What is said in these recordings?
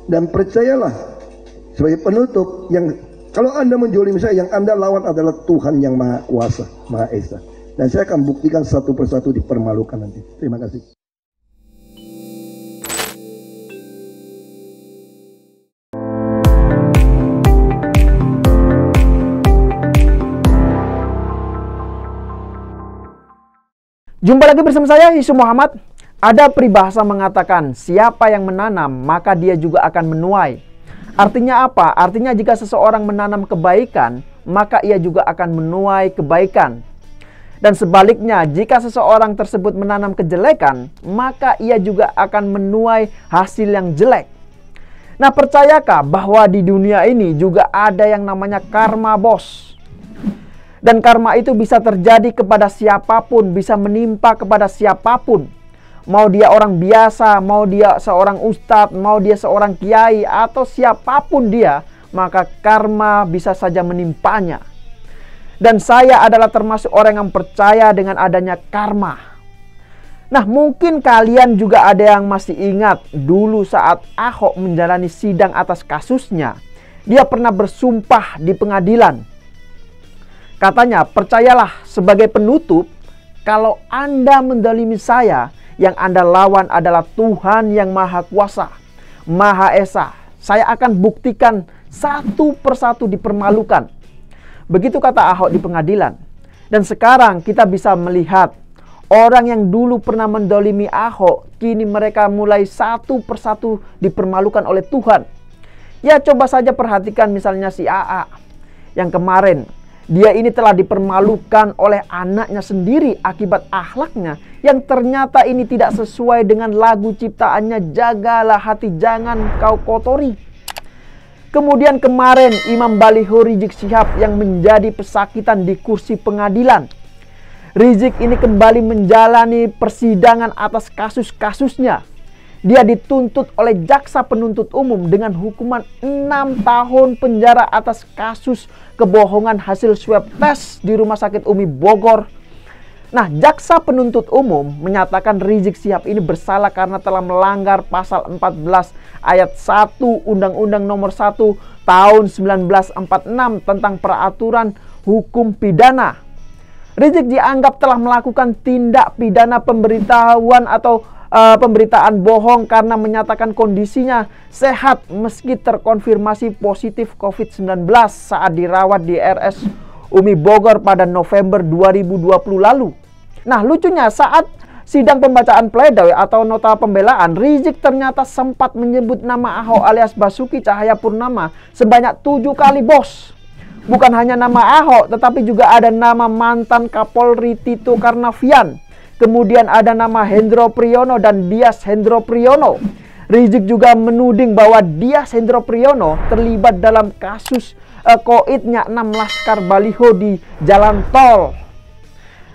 Dan percayalah, sebagai penutup, yang kalau Anda menjolimi saya, yang Anda lawan adalah Tuhan yang Maha Kuasa, Maha Esa. Dan saya akan buktikan satu persatu dipermalukan nanti. Terima kasih. Jumpa lagi bersama saya, Yusuf Muhammad. Ada peribahasa mengatakan, siapa yang menanam, maka dia juga akan menuai. Artinya apa? Artinya jika seseorang menanam kebaikan, maka ia juga akan menuai kebaikan. Dan sebaliknya, jika seseorang tersebut menanam kejelekan, maka ia juga akan menuai hasil yang jelek. Nah, percayakah bahwa di dunia ini juga ada yang namanya karma, bos? Dan karma itu bisa terjadi kepada siapapun, bisa menimpa kepada siapapun. Mau dia orang biasa, mau dia seorang ustadz, mau dia seorang kiai, atau siapapun dia, maka karma bisa saja menimpanya. Dan saya adalah termasuk orang yang percaya dengan adanya karma. Nah, mungkin kalian juga ada yang masih ingat dulu saat Ahok menjalani sidang atas kasusnya. Dia pernah bersumpah di pengadilan. Katanya, percayalah sebagai penutup, kalau Anda mendolimi saya, yang Anda lawan adalah Tuhan yang Maha Kuasa, Maha Esa. Saya akan buktikan satu persatu dipermalukan. Begitu kata Ahok di pengadilan. Dan sekarang kita bisa melihat orang yang dulu pernah mendolimi Ahok, kini mereka mulai satu persatu dipermalukan oleh Tuhan. Ya, coba saja perhatikan misalnya si AA yang kemarin. Dia ini telah dipermalukan oleh anaknya sendiri akibat akhlaknya yang ternyata ini tidak sesuai dengan lagu ciptaannya, jagalah hati jangan kau kotori. Kemudian kemarin Imam Baliho Rizik Syihab yang menjadi pesakitan di kursi pengadilan. Rizik ini kembali menjalani persidangan atas kasus-kasusnya. Dia dituntut oleh jaksa penuntut umum dengan hukuman 6 tahun penjara atas kasus kebohongan hasil swab tes di Rumah Sakit Umi Bogor. Nah, jaksa penuntut umum menyatakan Rizik Syihab ini bersalah karena telah melanggar pasal 14 ayat 1 Undang-Undang Nomor 1 Tahun 1946 tentang peraturan hukum pidana. Rizik dianggap telah melakukan tindak pidana pemberitahuan atau pemberitaan bohong karena menyatakan kondisinya sehat meski terkonfirmasi positif COVID-19 saat dirawat di RS Umi Bogor pada November 2020 lalu. Nah, lucunya saat sidang pembacaan pledoi atau nota pembelaan, Rizik ternyata sempat menyebut nama Ahok alias Basuki Cahayapurnama sebanyak 7 kali, bos. Bukan hanya nama Ahok, tetapi juga ada nama mantan Kapolri Tito Karnavian. Kemudian ada nama Hendro Priyono dan Dias Hendro Priyono. Rizik juga menuding bahwa Dias Hendro Priyono terlibat dalam kasus koitnya 6 laskar baliho di jalan tol.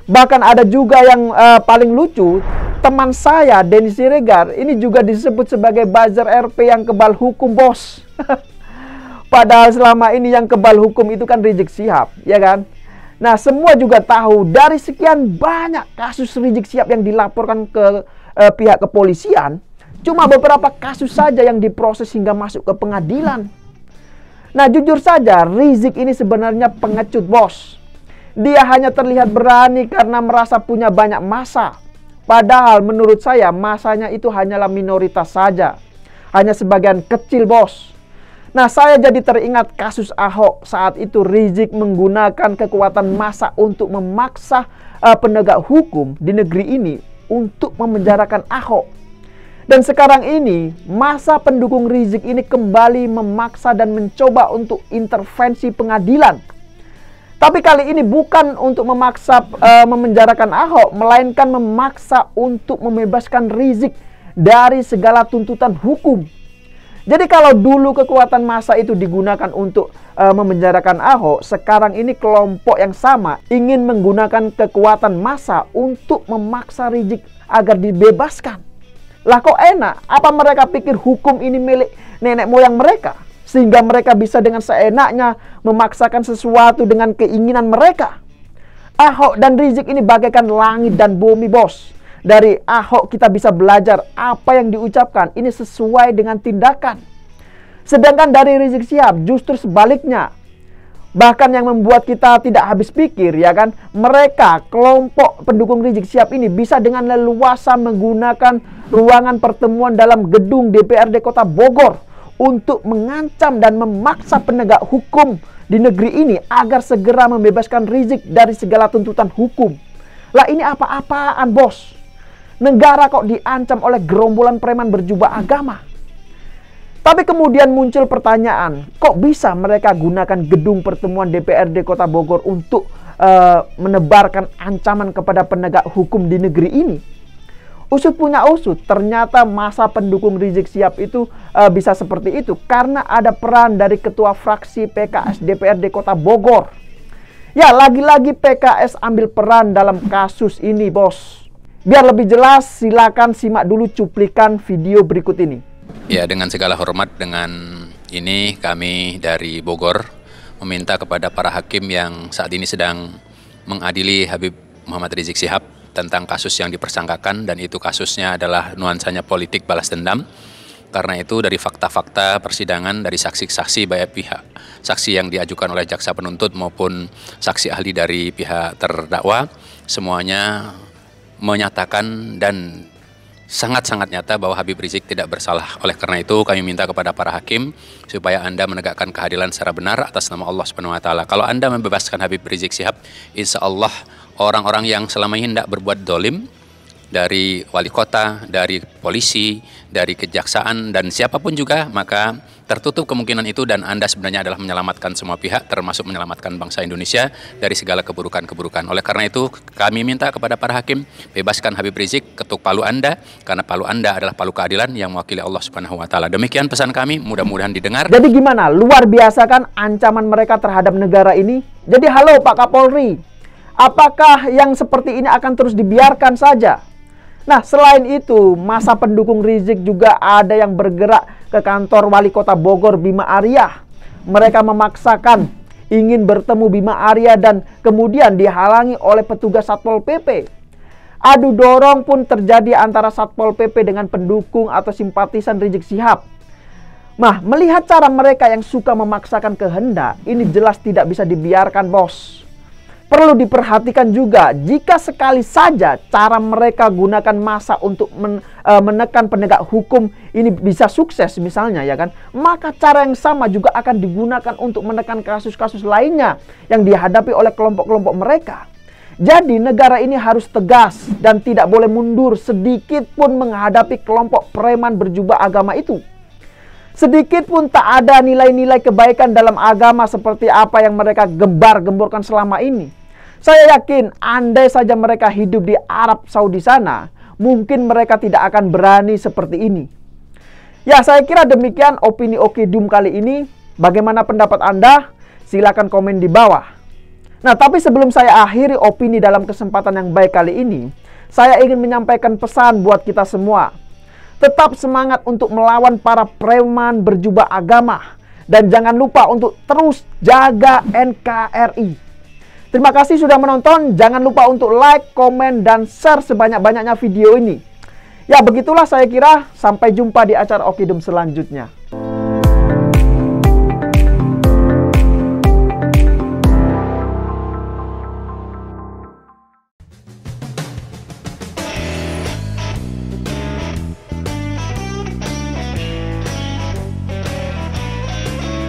Bahkan ada juga yang paling lucu, teman saya Denny Siregar ini juga disebut sebagai buzzer RP yang kebal hukum, bos. Padahal selama ini yang kebal hukum itu kan Rizik Syihab, ya kan? Nah, semua juga tahu dari sekian banyak kasus Rizik Syihab yang dilaporkan ke pihak kepolisian, cuma beberapa kasus saja yang diproses hingga masuk ke pengadilan. Nah, jujur saja Rizik ini sebenarnya pengecut, bos. Dia hanya terlihat berani karena merasa punya banyak massa. Padahal menurut saya massanya itu hanyalah minoritas saja. Hanya sebagian kecil, bos. Nah, saya jadi teringat kasus Ahok. Saat itu Rizik menggunakan kekuatan massa untuk memaksa penegak hukum di negeri ini untuk memenjarakan Ahok. Dan sekarang ini massa pendukung Rizik ini kembali memaksa dan mencoba untuk intervensi pengadilan. Tapi kali ini bukan untuk memaksa memenjarakan Ahok, melainkan memaksa untuk membebaskan Rizik dari segala tuntutan hukum. Jadi kalau dulu kekuatan massa itu digunakan untuk memenjarakan Ahok, sekarang ini kelompok yang sama ingin menggunakan kekuatan massa untuk memaksa Rizik agar dibebaskan. Lah kok enak? Apa mereka pikir hukum ini milik nenek moyang mereka? Sehingga mereka bisa dengan seenaknya memaksakan sesuatu dengan keinginan mereka. Ahok dan Rizik ini bagaikan langit dan bumi, bos. Dari Ahok kita bisa belajar apa yang diucapkan ini sesuai dengan tindakan. Sedangkan dari Rizik Syihab justru sebaliknya. Bahkan yang membuat kita tidak habis pikir, ya kan, mereka, kelompok pendukung Rizik Syihab ini bisa dengan leluasa menggunakan ruangan pertemuan dalam gedung DPRD Kota Bogor untuk mengancam dan memaksa penegak hukum di negeri ini agar segera membebaskan Rizik dari segala tuntutan hukum. Lah ini apa-apaan, bos? Negara kok diancam oleh gerombolan preman berjubah agama? Tapi kemudian muncul pertanyaan, kok bisa mereka gunakan gedung pertemuan DPRD Kota Bogor untuk menebarkan ancaman kepada penegak hukum di negeri ini? Usut punya usut, ternyata masa pendukung Rizik Syihab itu bisa seperti itu karena ada peran dari Ketua Fraksi PKS DPRD Kota Bogor. Ya, lagi-lagi PKS ambil peran dalam kasus ini, bos. Biar lebih jelas, silakan simak dulu cuplikan video berikut ini. Ya, dengan segala hormat, dengan ini kami dari Bogor meminta kepada para hakim yang saat ini sedang mengadili Habib Muhammad Rizik Syihab tentang kasus yang dipersangkakan, dan itu kasusnya adalah nuansanya politik balas dendam. Karena itu dari fakta-fakta persidangan, dari saksi-saksi baik pihak saksi yang diajukan oleh jaksa penuntut maupun saksi ahli dari pihak terdakwa, semuanya menyatakan dan sangat-sangat nyata bahwa Habib Rizik tidak bersalah. Oleh karena itu kami minta kepada para hakim supaya Anda menegakkan keadilan secara benar atas nama Allah Subhanahu wa taala. Kalau Anda membebaskan Habib Rizik Syihab, insya Allah orang-orang yang selama ini tidak berbuat dolim, dari wali kota, dari polisi, dari kejaksaan, dan siapapun juga, maka tertutup kemungkinan itu, dan Anda sebenarnya adalah menyelamatkan semua pihak, termasuk menyelamatkan bangsa Indonesia dari segala keburukan-keburukan. Oleh karena itu, kami minta kepada para hakim, bebaskan Habib Rizik, ketuk palu Anda, karena palu Anda adalah palu keadilan yang mewakili Allah Subhanahu wa taala. Demikian pesan kami, mudah-mudahan didengar. Jadi gimana? Luar biasa kan ancaman mereka terhadap negara ini? Jadi halo Pak Kapolri, apakah yang seperti ini akan terus dibiarkan saja? Nah, selain itu, masa pendukung Rizik juga ada yang bergerak ke kantor Wali Kota Bogor Bima Arya. Mereka memaksakan ingin bertemu Bima Arya dan kemudian dihalangi oleh petugas Satpol PP. Adu dorong pun terjadi antara Satpol PP dengan pendukung atau simpatisan Rizik Syihab. Nah, melihat cara mereka yang suka memaksakan kehendak, ini jelas tidak bisa dibiarkan, bos. Perlu diperhatikan juga, jika sekali saja cara mereka gunakan massa untuk menekan penegak hukum ini bisa sukses misalnya, ya kan, maka cara yang sama juga akan digunakan untuk menekan kasus-kasus lainnya yang dihadapi oleh kelompok-kelompok mereka. Jadi negara ini harus tegas dan tidak boleh mundur sedikit pun menghadapi kelompok preman berjubah agama itu. Sedikit pun tak ada nilai-nilai kebaikan dalam agama seperti apa yang mereka gembar-gemborkan selama ini. Saya yakin andai saja mereka hidup di Arab Saudi sana, mungkin mereka tidak akan berani seperti ini. Ya, saya kira demikian opini Okidum kali ini. Bagaimana pendapat Anda? Silakan komen di bawah. Nah, tapi sebelum saya akhiri opini dalam kesempatan yang baik kali ini, saya ingin menyampaikan pesan buat kita semua. Tetap semangat untuk melawan para preman berjubah agama. Dan jangan lupa untuk terus jaga NKRI. Terima kasih sudah menonton. Jangan lupa untuk like, komen, dan share sebanyak-banyaknya video ini. Ya, begitulah saya kira. Sampai jumpa di acara Okidum selanjutnya.